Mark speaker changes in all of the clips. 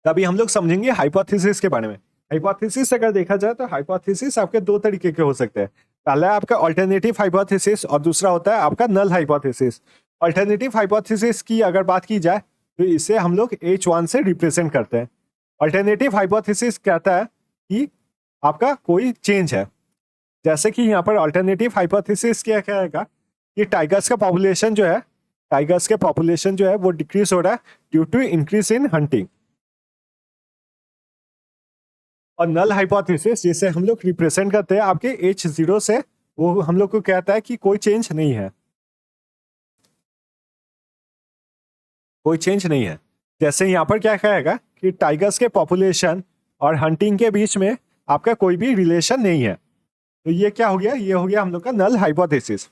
Speaker 1: तभी हम लोग समझेंगे हाइपोथेसिस के बारे में। हाइपोथेसिस अगर देखा जाए तो हाइपोथेसिस आपके दो तरीके के हो सकते हैं। पहला है आपका अल्टरनेटिव हाइपोथेसिस और दूसरा होता है आपका नल हाइपोथेसिस। अल्टरनेटिव हाइपोथेसिस की अगर बात की जाए तो इसे हम लोग H1 से रिप्रेजेंट करते हैं। अल्टरनेटिव हाइपोथेसिस कहता है कि आपका कोई चेंज है। जैसे कि यहाँ पर अल्टरनेटिव हाइपोथेसिस क्या कहेगा कि टाइगर्स के पॉपुलेशन जो है वो डिक्रीज हो रहा है due to increase in hunting. और नल हाइपोथेसिस जिसे हम लोग रिप्रेजेंट करते हैं आपके H0 से, वो हम लोग को कहता है कि कोई चेंज नहीं है, कोई चेंज नहीं है। जैसे यहाँ पर क्या कहेगा कि टाइगर्स के पॉपुलेशन और हंटिंग के बीच में आपका कोई भी रिलेशन नहीं है। तो ये क्या हो गया, ये हो गया हम लोग का नल हाइपोथेसिस।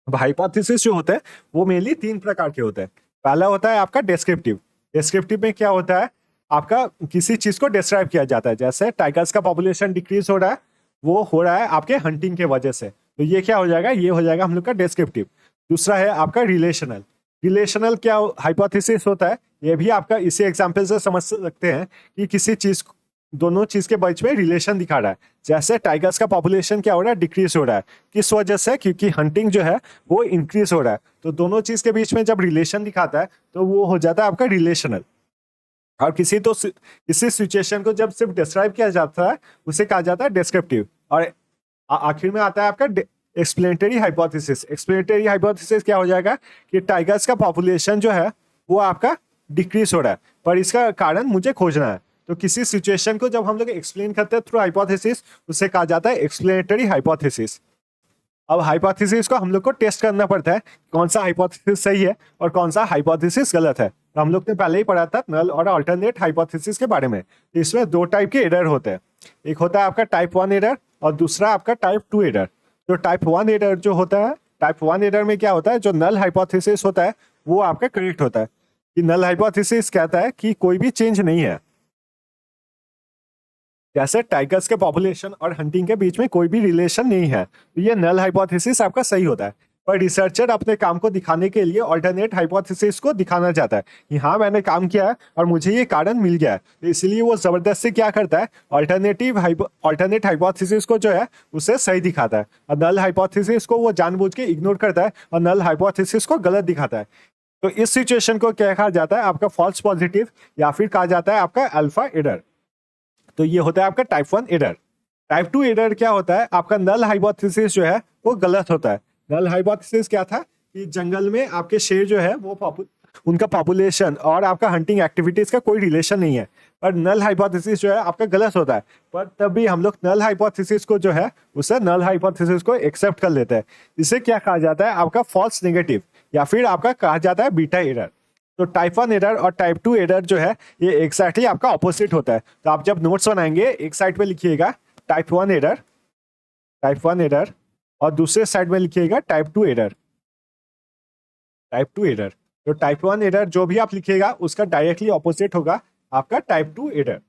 Speaker 1: अब हाइपोथेसिस जो होता है वो मेनली तीन प्रकार के होते हैं। पहला होता है आपका डिस्क्रिप्टिव। डिस्क्रिप्टिव में क्या होता है, आपका किसी चीज को डिस्क्राइब किया जाता है। जैसे टाइगर्स का पॉपुलेशन डिक्रीज हो रहा है, वो हो रहा है आपके हंटिंग के वजह से, तो ये क्या हो जाएगा, ये हो जाएगा हम लोग का डिस्क्रिप्टिव। दूसरा है आपका रिलेशनल। रिलेशनल क्या हाइपोथेसिस होता है, ये भी आपका इसी एग्जाम्पल से समझ सकते हैं कि किसी चीज, दोनों चीज के बीच में रिलेशन दिखा रहा है। जैसे टाइगर्स का पॉपुलेशन क्या हो रहा है, डिक्रीज हो रहा है। किस वजह से, क्योंकि हंटिंग जो है वो इंक्रीज हो रहा है। तो दोनों चीज के बीच में जब रिलेशन दिखाता है तो वो हो जाता है आपका रिलेशनल। और किसी सिचुएशन को जब सिर्फ डिस्क्राइब किया जाता है उसे कहा जाता है डिस्क्रिप्टिव। और आखिर में आता है आपका एक्सप्लेनेटरी हाइपोथेसिस। एक्सप्लेनेटरी हाइपोथेसिस क्या हो जाएगा कि टाइगर्स का पॉपुलेशन जो है वो आपका डिक्रीज हो रहा है, पर इसका कारण मुझे खोजना है। तो किसी सिचुएशन को जब हम लोग एक्सप्लेन करते हैं थ्रू हाइपोथेसिस, उसे कहा जाता है एक्सप्लेनेटरी हाइपोथेसिस। अब हाइपोथेसिस को हम लोग को टेस्ट करना पड़ता है, कौन सा हाइपोथेसिस सही है और कौन सा हाइपोथेसिस गलत है। तो हम लोग ने पहले ही पढ़ा था नल और अल्टरनेट हाइपोथेसिस के बारे में। तो इसमें दो टाइप के एरर होते हैं, एक होता है आपका टाइप 1 एरर और दूसरा आपका टाइप 2 एरर। तो टाइप 1 एरर जो होता है, टाइप 1 एरर में क्या होता है, जो नल हाइपोथेसिस होता है वो आपका करेक्ट होता है। कि नल हाइपोथेसिस कहता है कि कोई भी चेंज नहीं है। जैसे टाइगर्स के पॉपुलेशन और हंटिंग के बीच में कोई भी रिलेशन नहीं है, तो ये नल हाइपोथेसिस आपका सही होता है। पर रिसर्चर अपने काम को दिखाने के लिए ऑल्टरनेट हाइपोथेसिस को दिखाना चाहता है कि हाँ मैंने काम किया है और मुझे ये कारण मिल गया है। तो इसलिए वो जबरदस्ती क्या करता है, ऑल्टरनेट हाइपोथेसिस को जो है उसे सही दिखाता है, और नल हाइपोथेसिस को वो जानबूझ के इग्नोर करता है और नल हाइपोथेसिस को गलत दिखाता है। तो इस सिचुएशन को क्या कहा जाता है, आपका फॉल्स पॉजिटिव, या फिर कहा जाता है आपका अल्फा एरर। तो ये होता है आपका टाइप 1 एरर। टाइप 2 एरर क्या होता है, आपका नल हाइपोथेसिस जो है वो गलत होता है। नल हाइपोथेसिस क्या था कि जंगल में आपके शेर जो है वो उनका पॉपुलेशन और आपका हंटिंग एक्टिविटीज का कोई रिलेशन नहीं है। पर नल हाइपोथेसिस जो है आपका गलत होता है। पर तब भी हम लोग नल हाइपोथेसिस को जो है उसे नल हाइपोथेसिस को एक्सेप्ट कर लेते हैं। इसे क्या कहा जाता है, आपका फॉल्स नेगेटिव, या फिर आपका कहा जाता है बीटा एरर। तो टाइप 1 एरर और टाइप 2 एरर जो है ये एग्जैक्टली आपका ऑपोजिट होता है। तो आप जब नोट्स बनाएंगे एक साइड पे लिखिएगा टाइप 1 एरर, टाइप 1 एरर, और दूसरे साइड में लिखिएगा टाइप 2 एरर, टाइप 2 एरर। तो टाइप 1 एरर जो भी आप लिखिएगा उसका डायरेक्टली ऑपोजिट होगा आपका टाइप 2 एरर।